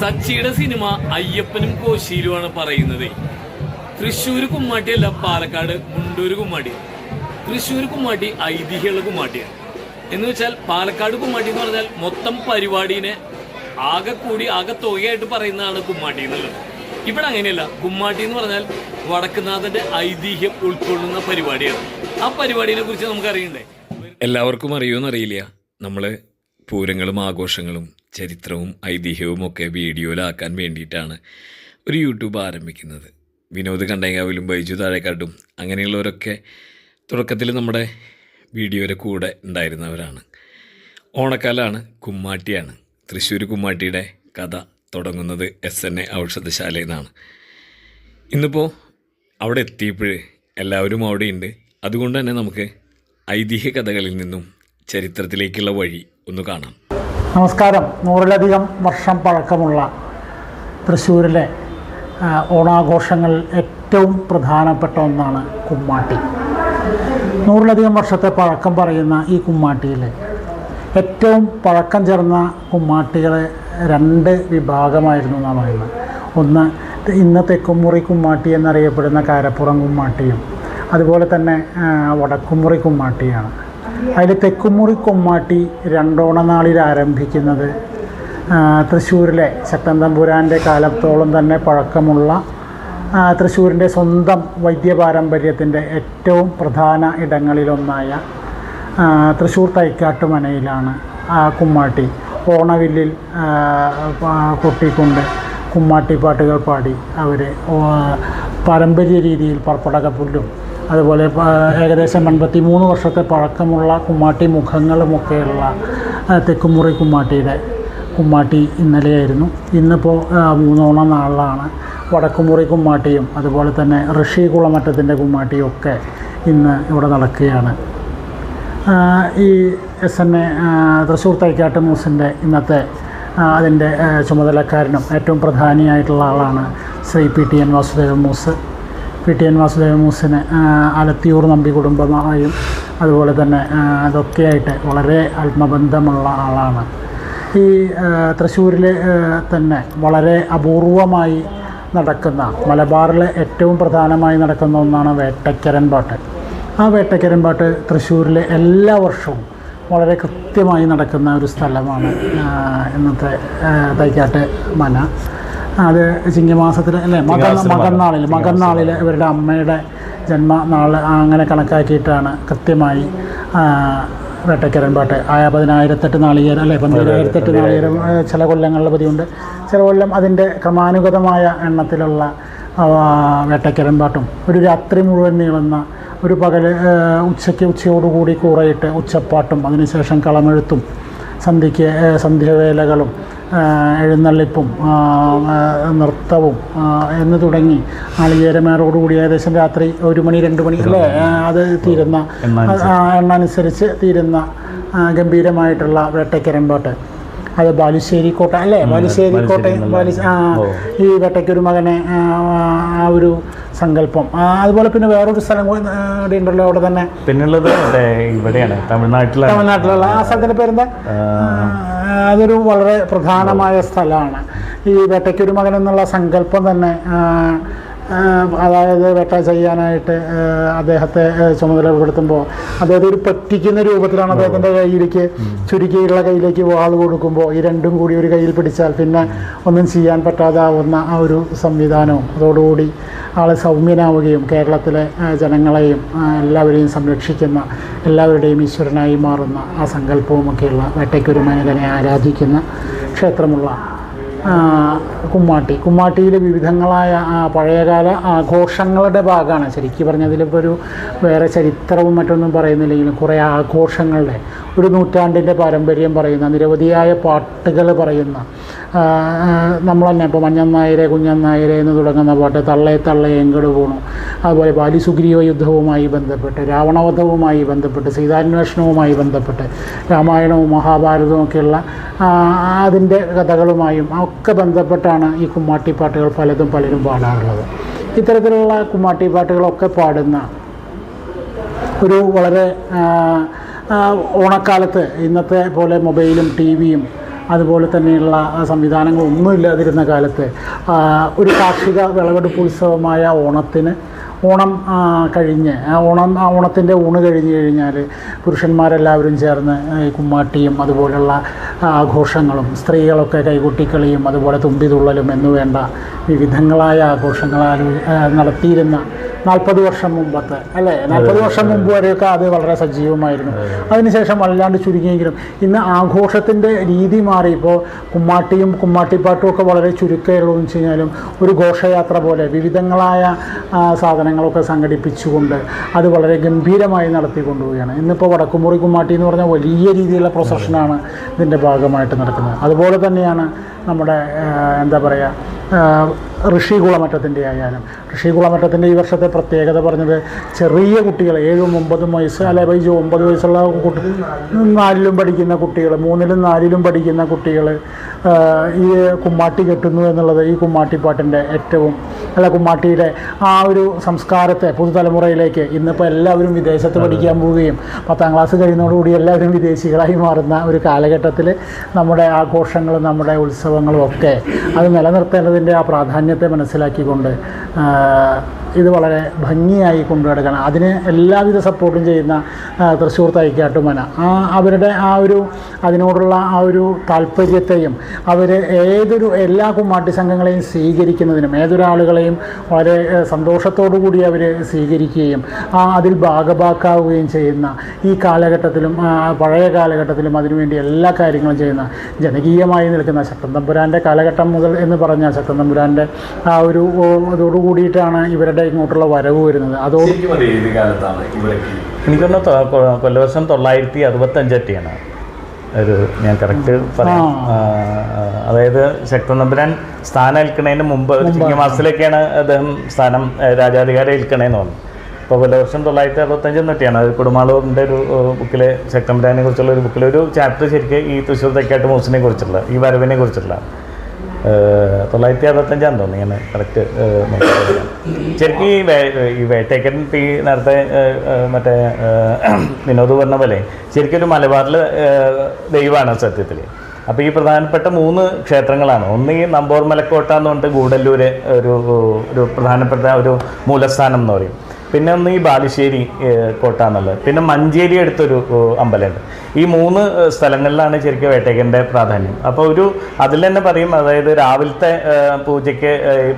സച്ചിയുടെ സിനിമ അയ്യപ്പനും കോശിയിലുമാണ് പറയുന്നത്. തൃശ്ശൂർ കുമ്മാട്ടിയല്ല, പാലക്കാട് മുണ്ടൂർ കുമ്മാട്ടി. തൃശ്ശൂർ കുമ്മാട്ടി ഐതിഹ്യമുള്ള കുമ്മാട്ടിയാണ്. എന്ന് വെച്ചാൽ പാലക്കാട് കുമ്മാട്ടി എന്ന് പറഞ്ഞാൽ മൊത്തം പരിപാടിനെ ആകെ തുകയായിട്ട് പറയുന്നതാണ് കുമ്മാട്ടി എന്നുള്ളത്. ഇവിടെ അങ്ങനെയല്ല. കുമ്മാട്ടി എന്ന് പറഞ്ഞാൽ വടക്കുന്നാഥന്റെ ഐതിഹ്യം ഉൾക്കൊള്ളുന്ന പരിപാടിയാണ്. ആ പരിപാടിയെ കുറിച്ച് നമുക്ക് അറിയണ്ടേ? എല്ലാവർക്കും അറിയുമെന്നറിയില്ല. നമ്മള് പൂരങ്ങളും ആഘോഷങ്ങളും ചരിത്രവും ഐതിഹ്യവും ഒക്കെ വീഡിയോയിലാക്കാൻ വേണ്ടിയിട്ടാണ് ഒരു യൂട്യൂബ് ആരംഭിക്കുന്നത്. വിനോദ് കണ്ടേങ്കാവിലും ബൈജു താഴേക്കാട്ടും അങ്ങനെയുള്ളവരൊക്കെ തുടക്കത്തിൽ നമ്മുടെ വീഡിയോയുടെ കൂടെ ഉണ്ടായിരുന്നവരാണ്. ഓണക്കാലാണ്, കുമ്മാട്ടിയാണ്. തൃശ്ശൂർ കുമ്മാട്ടിയുടെ കഥ തുടങ്ങുന്നത് SNA ഔഷധശാലയിൽ നിന്നാണ്. ഇന്നിപ്പോൾ അവിടെ എത്തിയപ്പോൾ എല്ലാവരും അവിടെയുണ്ട്. അതുകൊണ്ട് തന്നെ നമുക്ക് ഐതിഹ്യ കഥകളിൽ നിന്നും ചരിത്രത്തിലേക്കുള്ള വഴി ഒന്ന് കാണാം. നമസ്കാരം. 100-ലധികം വർഷം പഴക്കമുള്ള തൃശ്ശൂരിലെ ഓണാഘോഷങ്ങളിൽ ഏറ്റവും പ്രധാനപ്പെട്ട ഒന്നാണ് കുമ്മാട്ടി. 100-ലധികം വർഷത്തെ പഴക്കം പറയുന്ന ഈ കുമ്മാട്ടിയിൽ ഏറ്റവും പഴക്കം ചേർന്ന കുമ്മാട്ടികളെ 2 വിഭാഗമായിരുന്നു എന്നാണ് പറയുന്നത്. ഒന്ന് ഇന്ന് തെക്കുമുറി കുമ്മാട്ടി എന്നറിയപ്പെടുന്ന കാരപ്പുറം കുമ്മാട്ടിയും അതുപോലെ തന്നെ വടക്കുമുറി കുമ്മാട്ടിയാണ്. അതിൽ തെക്കുമുറി കുമ്മാട്ടി രണ്ടോണനാളിൽ ആരംഭിക്കുന്നത് തൃശ്ശൂരിലെ ശക്തൻ തമ്പുരാൻ്റെ കാലത്തോളം തന്നെ പഴക്കമുള്ള തൃശ്ശൂരിൻ്റെ സ്വന്തം വൈദ്യപാരമ്പര്യത്തിൻ്റെ ഏറ്റവും പ്രധാന ഇടങ്ങളിലൊന്നായ തൃശ്ശൂർ തൈക്കാട്ടുമനയിലാണ് കുമ്മാട്ടി ഓണവില്ലിൽ കൊട്ടിക്കൊണ്ട് കുമ്മാട്ടി പാട്ടുകൾ പാടി അവർ പാരമ്പര്യ രീതിയിൽ പർപ്പടകപ്പുല്ലും അതുപോലെ ഏകദേശം 83 വർഷത്തെ പഴക്കമുള്ള കുമ്മാട്ടി മുഖങ്ങളുമൊക്കെയുള്ള തെക്കുമുറി കുമ്മാട്ടി ഇന്നലെയായിരുന്നു. ഇന്നിപ്പോൾ 3 നാളിലാണ്. വടക്കുമുറി കുമ്മാട്ടിയും അതുപോലെ തന്നെ ഋഷി കുളമറ്റത്തിൻ്റെ കുമ്മാട്ടിയും ഒക്കെ ഇന്ന് ഇവിടെ നടക്കുകയാണ്. ഈ SNA തൃശ്ശൂർ തൈക്കാട്ട് മൂസിൻ്റെ ഇന്നത്തെ അതിൻ്റെ ചുമതലക്കാരനും ഏറ്റവും പ്രധാനിയായിട്ടുള്ള ആളാണ് ശ്രീ PTN വാസുദേവൻ മൂസ്. PTN വാസുദേവൻ മൂസിന് ആലത്തിയൂർ നമ്പി കുടുംബമായും അതുപോലെ തന്നെ അതൊക്കെയായിട്ട് വളരെ ആത്മബന്ധമുള്ള ആളാണ്. ഈ തൃശ്ശൂരിൽ തന്നെ വളരെ അപൂർവമായി നടക്കുന്ന, മലബാറിലെ ഏറ്റവും പ്രധാനമായി നടക്കുന്ന ഒന്നാണ് വേട്ടക്കരൻ പാട്ട്. ആ വേട്ടക്കരൻ പാട്ട് തൃശ്ശൂരിലെ എല്ലാ വർഷവും വളരെ കൃത്യമായി നടക്കുന്ന ഒരു സ്ഥലമാണ് ഇന്നത്തെ തൈക്കാട്ട് മന. അത് ചിങ്ങമാസത്തിൽ അല്ലേ, മകന്നാളിൽ ഇവരുടെ അമ്മയുടെ ജന്മനാൾ അങ്ങനെ കണക്കാക്കിയിട്ടാണ് കൃത്യമായി വേട്ടക്കരൻ പാട്ട്. 10,008 നാളികേരം അല്ലേ, 12,008 നാളികേരം ചില കൊല്ലങ്ങളിൽ പതിവുണ്ട്. ചില കൊല്ലം അതിൻ്റെ ക്രമാനുഗതമായ എണ്ണത്തിലുള്ള വേട്ടക്കരൻ പാട്ടും ഒരു രാത്രി മുഴുവൻ നീളുന്ന, ഒരു ഉച്ചയോടുകൂടി കൂറയിട്ട് ഉച്ചപ്പാട്ടും അതിനുശേഷം കളമെഴുത്തും സന്ധ്യവേലകളും എഴുന്നള്ളിപ്പും നൃത്തവും എന്ന് തുടങ്ങി നാളികേരമേറോടുകൂടി ഏകദേശം രാത്രി 1 മണി 2 മണി അല്ലേ അത് തീരുന്ന എണ്ണ അനുസരിച്ച് തീരുന്ന ഗംഭീരമായിട്ടുള്ള വേട്ടക്കരൻ പാട്ട്. അത് ബാലുശ്ശേരി കോട്ട അല്ലേ, ഈ വേട്ടയ്ക്കൊരു മകനെ ആ ഒരു സങ്കല്പം. അതുപോലെ പിന്നെ വേറൊരു സ്ഥലം കൂടി ഉണ്ടല്ലോ അവിടെ തന്നെ, പിന്നുള്ളത് ഇവിടെയാണ് തമിഴ്നാട്ടിലുള്ള ആ സ്ഥലത്തിൻ്റെ പേരെന്താ? അതൊരു വളരെ പ്രധാനമായ സ്ഥലമാണ്. ഈ വേട്ടയ്ക്കൊരു മകൻ എന്നുള്ള സങ്കല്പം തന്നെ, അതായത് വേട്ട ചെയ്യാനായിട്ട് അദ്ദേഹത്തെ ചുമതലപ്പെടുത്തുമ്പോൾ അദ്ദേഹത്തെ ഒരു പറ്റിക്കുന്ന രൂപത്തിലാണ് അദ്ദേഹത്തിൻ്റെ ചുരുക്കിയുള്ള കയ്യിലേക്ക് വാൾ കൊടുക്കുമ്പോൾ ഈ രണ്ടും കൂടി ഒരു കയ്യിൽ പിടിച്ചാൽ പിന്നെ ഒന്നും ചെയ്യാൻ പറ്റാതാവുന്ന ആ ഒരു സംവിധാനവും അതോടുകൂടി ആളെ സൗമ്യനാവുകയും കേരളത്തിലെ ജനങ്ങളെയും എല്ലാവരെയും സംരക്ഷിക്കുന്ന, എല്ലാവരുടെയും ഈശ്വരനായി മാറുന്ന ആ സങ്കല്പവുമൊക്കെയുള്ള വേട്ടയ്ക്കൊരു മകനെ ആരാധിക്കുന്ന ക്ഷേത്രമുള്ള കുമ്മാട്ടിയിൽ വിവിധങ്ങളായ പഴയകാല ആഘോഷങ്ങളുടെ ഭാഗമാണ്. ശരിക്കും പറഞ്ഞതിലിപ്പോൾ ഒരു വേറെ ചരിത്രവും മറ്റൊന്നും പറയുന്നില്ലെങ്കിലും കുറേ ആഘോഷങ്ങളുടെ, ഒരു നൂറ്റാണ്ടിൻ്റെ പാരമ്പര്യം പറയുന്ന, നിരവധിയായ പാട്ടുകൾ പറയുന്ന, നമ്മൾ തന്നെ ഇപ്പോൾ മഞ്ഞന്നായരെ കുഞ്ഞന്നായരെ എന്ന് തുടങ്ങുന്ന പാട്ട്, തള്ളേ തള്ളേ എങ്കട് പോണു, അതുപോലെ ബാലിസുഗ്രീവ യുദ്ധവുമായി ബന്ധപ്പെട്ട്, രാവണവധവുമായി ബന്ധപ്പെട്ട്, സീതാന്വേഷണവുമായി ബന്ധപ്പെട്ട്, രാമായണവും മഹാഭാരതവും ഒക്കെയുള്ള അതിൻ്റെ കഥകളുമായും ഒക്കെ ബന്ധപ്പെട്ടാണ് ഈ കുമ്മാട്ടിപ്പാട്ടുകൾ പലരും പാടാറുള്ളത്. ഇത്തരത്തിലുള്ള കുമ്മാട്ടിപ്പാട്ടുകളൊക്കെ പാടുന്ന ഒരു വളരെ ഓണക്കാലത്ത് ഇന്നത്തെ പോലെ മൊബൈലും TV യും അതുപോലെ തന്നെയുള്ള സംവിധാനങ്ങളൊന്നും ഇല്ലാതിരുന്ന കാലത്ത് ഒരു കാർഷിക വിളവെടുപ്പ് ഉത്സവമായ ഓണം കഴിഞ്ഞ് ഓണത്തിൻ്റെ ഊണ് കഴിഞ്ഞ് കഴിഞ്ഞാൽ പുരുഷന്മാരെല്ലാവരും ചേർന്ന് ഈ കുമ്മാട്ടിയും അതുപോലുള്ള ആഘോഷങ്ങളും സ്ത്രീകളൊക്കെ കൈകൊട്ടിക്കളിയും അതുപോലെ തുമ്പിതുള്ളലും എന്നുവേണ്ട വിവിധങ്ങളായ ആഘോഷങ്ങൾ നടത്തിയിരുന്ന 40 വർഷം മുമ്പത്തെ അല്ലേ 40 വർഷം മുമ്പ് വരെയൊക്കെ അത് വളരെ സജീവമായിരുന്നു. അതിനുശേഷം വല്ലാണ്ട് ചുരുങ്ങിയെങ്കിലും ഇന്ന് ആഘോഷത്തിൻ്റെ രീതി മാറി. ഇപ്പോൾ കുമ്മാട്ടിയും കുമ്മാട്ടിപ്പാട്ടും ഒക്കെ വളരെ ചുരുക്കമുള്ളൂ എന്ന് വെച്ച് കഴിഞ്ഞാലും ഒരു ഘോഷയാത്ര പോലെ വിവിധങ്ങളായ സാധനങ്ങളൊക്കെ സംഘടിപ്പിച്ചുകൊണ്ട് അത് വളരെ ഗംഭീരമായി നടത്തിക്കൊണ്ടുപോവുകയാണ്. ഇന്നിപ്പോൾ വടക്കുമുറി കുമ്മാട്ടി എന്ന് പറഞ്ഞാൽ വലിയ രീതിയിലുള്ള പ്രൊസഷനാണ് ഇതിൻ്റെ ഭാഗമായിട്ട് നടക്കുന്നത്. അതുപോലെ തന്നെയാണ് നമ്മുടെ എന്താ പറയുക ഋഷികുളമറ്റത്തിൻ്റെ ആയാലും ഋഷികുളമറ്റത്തിൻ്റെ ഈ വർഷത്തെ പ്രത്യേകത പറഞ്ഞത് ചെറിയ കുട്ടികൾ 7-9 വയസ്സ് അല്ലെ 9 വയസ്സുള്ള കുട്ടി 4ലും പഠിക്കുന്ന കുട്ടികൾ 3ലും 4ലും പഠിക്കുന്ന കുട്ടികൾ ഈ കുമ്മാട്ടി കെട്ടുന്നു എന്നുള്ളത് ഈ കുമ്മാട്ടിപ്പാട്ടിൻ്റെ ഏറ്റവും കുമ്മാട്ടിയുടെ ആ ഒരു സംസ്കാരത്തെ പുതുതലമുറയിലേക്ക് ഇന്നിപ്പോൾ എല്ലാവരും വിദേശത്ത് പഠിക്കാൻ പോവുകയും 10ാം ക്ലാസ് കഴിയുന്നതോടുകൂടി എല്ലാവരും വിദേശികളായി മാറുന്ന ഒരു കാലഘട്ടത്തിൽ നമ്മുടെ ആഘോഷങ്ങളും നമ്മുടെ ഉത്സവങ്ങളും ഒക്കെ അത് നിലനിർത്തേണ്ടതിൻ്റെ ആ പ്രാധാന്യത്തെ മനസ്സിലാക്കിക്കൊണ്ട് ഇത് വളരെ ഭംഗിയായി കൊണ്ടുനടക്കണം. അതിന് എല്ലാവിധ സപ്പോർട്ടും ചെയ്യുന്ന തൃശ്ശൂർ തൈക്കാട്ടുമന അവരുടെ അതിനോടുള്ള ആ ഒരു താല്പര്യത്തെയും അവർ എല്ലാ കുമ്മാട്ടി സംഘങ്ങളെയും സ്വീകരിക്കുന്നതിനും ഏതൊരാളുകളെയും വളരെ സന്തോഷത്തോടു കൂടി അവർ സ്വീകരിക്കുകയും അതിൽ ഭാഗഭാക്കാവുകയും ചെയ്യുന്ന ഈ കാലഘട്ടത്തിലും പഴയ കാലഘട്ടത്തിലും അതിനുവേണ്ടി എല്ലാ കാര്യങ്ങളും ചെയ്യുന്ന ജനകീയമായി നിൽക്കുന്ന ശക്തൻ തമ്പുരാൻ്റെ കാലഘട്ടം മുതൽ എന്ന് പറഞ്ഞാൽ ശക്തൻ തമ്പുരാൻ്റെ ആ ഒരു ഇതോടു കൂടിയിട്ടാണ് ഇവരുടെ ഇങ്ങോട്ടുള്ള വരവ് വരുന്നത്. എനിക്കൊന്ന് കൊല്ലവർഷം 965 ഒരു ഞാൻ കറക്റ്റ് പറയാം. അതായത് ശക്തൻ തമ്പുരാൻ സ്ഥാനം ഏൽക്കുന്നതിന് മുമ്പ് ചിങ്ങമാസത്തിലേക്കാണ് അദ്ദേഹം സ്ഥാനം രാജാധികാരം ഏൽക്കണേന്ന് പറഞ്ഞു. അപ്പോൾ കൊല്ലവർഷം 965 അത് കുടുംബാളൂരിൻ്റെ ഒരു ബുക്കിൽ ശക്തൻ തമ്പുരാനെ കുറിച്ചുള്ള ഒരു ബുക്കിൽ ഒരു ചാപ്റ്റർ ശരിക്കും ഈ തൃശ്ശൂർ തെക്കാട്ട് മൂസിനെ കുറിച്ചുള്ള ഈ വരവിനെ കുറിച്ചുള്ള 965 തോന്നി ഞാൻ കറക്റ്റ് ശരിക്കും ഈ വേട്ടയ്ക്കൻ ഈ നേരത്തെ മറ്റേ വിനോദ് പറഞ്ഞ പോലെ ശരിക്കും ഒരു മലബാറിൽ ദൈവമാണ് സത്യത്തിൽ. അപ്പോൾ ഈ പ്രധാനപ്പെട്ട 3 ക്ഷേത്രങ്ങളാണ്. ഒന്ന് ഈ നമ്പോർ മലക്കോട്ട എന്ന് പറഞ്ഞിട്ട് ഗൂഡല്ലൂർ ഒരു പ്രധാനപ്പെട്ട ഒരു മൂലസ്ഥാനം എന്ന് പറയും. പിന്നെ ഒന്ന് ഈ ബാലുശ്ശേരി കോട്ട എന്നുള്ളത്. പിന്നെ മഞ്ചേരി അടുത്തൊരു അമ്പലമുണ്ട്. ഈ 3 സ്ഥലങ്ങളിലാണ് ശരിക്കും വേട്ടയ്ക്കൻ്റെ പ്രാധാന്യം. അപ്പോൾ അതിൽ തന്നെ പറയും, അതായത് രാവിലത്തെ പൂജയ്ക്ക്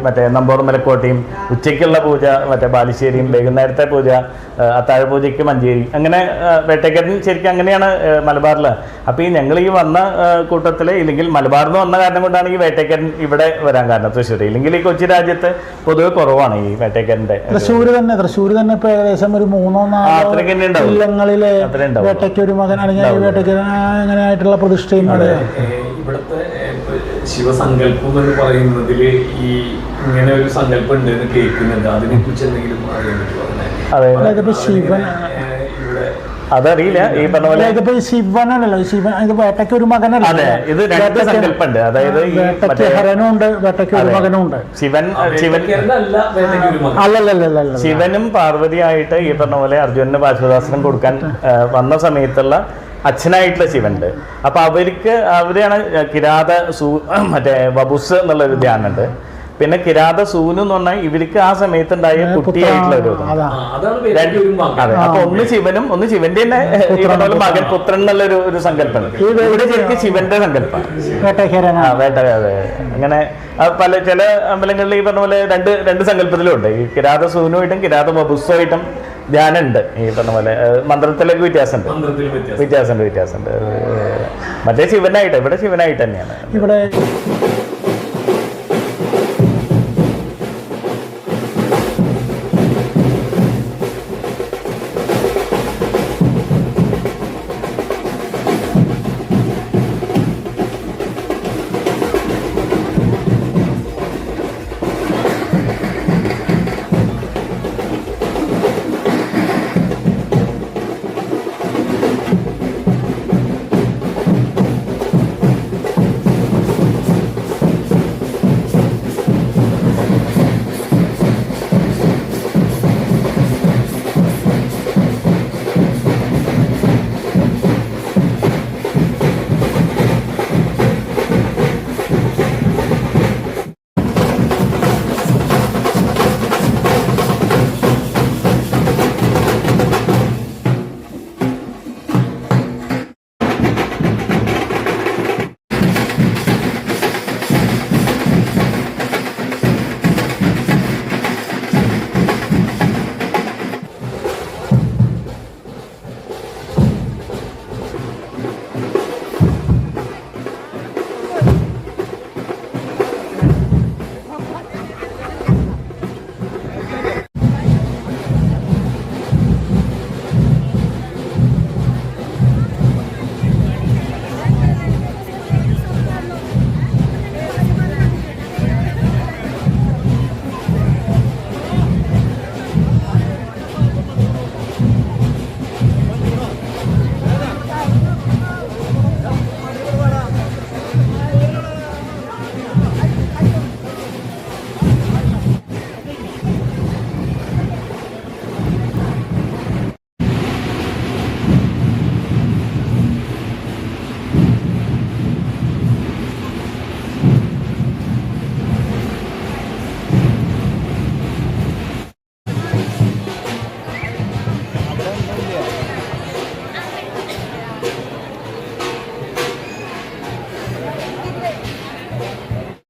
മറ്റേ നമ്പോർ മലക്കോട്ടയും, ഉച്ചയ്ക്കുള്ള പൂജ മറ്റേ ബാലുശ്ശേരിയും, വൈകുന്നേരത്തെ പൂജ അത്താഴ പൂജയ്ക്ക് മഞ്ചേരി. അങ്ങനെ വേട്ടയ്ക്കൻ ശരിക്കും അങ്ങനെയാണ് മലബാറിൽ. അപ്പോൾ ഞങ്ങൾ ഈ വന്ന കൂട്ടത്തിൽ ഇല്ലെങ്കിൽ മലബാറിൽ നിന്ന് വന്ന കാരണം കൊണ്ടാണ് ഈ വേട്ടയ്ക്കൻ ഇവിടെ വരാൻ കാരണം തൃശ്ശൂർ. ഇല്ലെങ്കിൽ ഈ കൊച്ചി രാജ്യത്ത് പൊതുവെ കുറവാണ് ഈ വേട്ടയ്ക്കൻ്റെ. തൃശ്ശൂർ തന്നെ ഇപ്പോൾ ഏകദേശം ഒരു 3-4 ജില്ലകളിലെ വേട്ടയ്ക്കൊരു മകൻ അല്ലെങ്കിൽ വേട്ടയ്ക്ക് അങ്ങനെയായിട്ടുള്ള പ്രതിഷ്ഠയും ഇവിടുത്തെ ശിവസങ്കല്പം എന്ന് പറയുന്നതിൽ ഈ ഇങ്ങനെ ഒരു സങ്കല്പം ഉണ്ട് എന്ന് കേൾക്കുന്നുണ്ട്. അതിനെ കുറിച്ച് എന്തെങ്കിലും അറിയാൻ പറ്റുമോ? ശിവൻ അതറിയില്ല. ഈ പറഞ്ഞ പോലെ ഇതിപ്പോ ശിവനല്ലോ, ശിവൻ ഇത് വേട്ടയ്ക്ക് ഒരു മകനല്ല. അതെ, ഇത് 2 സങ്കല്പമുണ്ട്. അതായത് ഹരനുണ്ട്, വേട്ടയ്ക്ക് ഒരു മകനുണ്ട്. ശിവനും പാർവതിയായിട്ട് ഈ പറഞ്ഞ പോലെ അർജുനന് പാശുപതാസ്ത്രം കൊടുക്കാൻ വന്ന സമയത്തുള്ള അച്ഛനായിട്ടുള്ള ശിവനുണ്ട്. അപ്പൊ അവരെയാണ് മറ്റേ വബുസ് എന്നുള്ളൊരു ധ്യാനുണ്ട്. പിന്നെ കിരാത സൂനു എന്ന് പറഞ്ഞാൽ ഇവർക്ക് ആ സമയത്തുണ്ടായ കുട്ടിയായിട്ടുള്ള ഒരു അതെ. അപ്പൊ ഒന്ന് ശിവനും ഒന്ന് ശിവന്റെ തന്നെ ഈ പറഞ്ഞ പോലെ മകൻ പുത്രൻ എന്നുള്ളൊരു സങ്കല്പമാണ്. ഇവിടെ ശരിക്കും ശിവന്റെ സങ്കല്പം. അതെ. അങ്ങനെ ചില അമ്പലങ്ങളിൽ ഈ പറഞ്ഞ പോലെ രണ്ട് സങ്കല്പത്തിലും ഉണ്ട്. ഈ കിരാത സൂനുമായിട്ടും കിരാത ബബുസുമായിട്ടും ധ്യാനമുണ്ട്. ഈ പറഞ്ഞ പോലെ മന്ത്രത്തിലൊക്കെ വ്യത്യാസമുണ്ട്. മറ്റേ ശിവനായിട്ട് ഇവിടെ ശിവനായിട്ട് തന്നെയാണ്. ഇവിടെ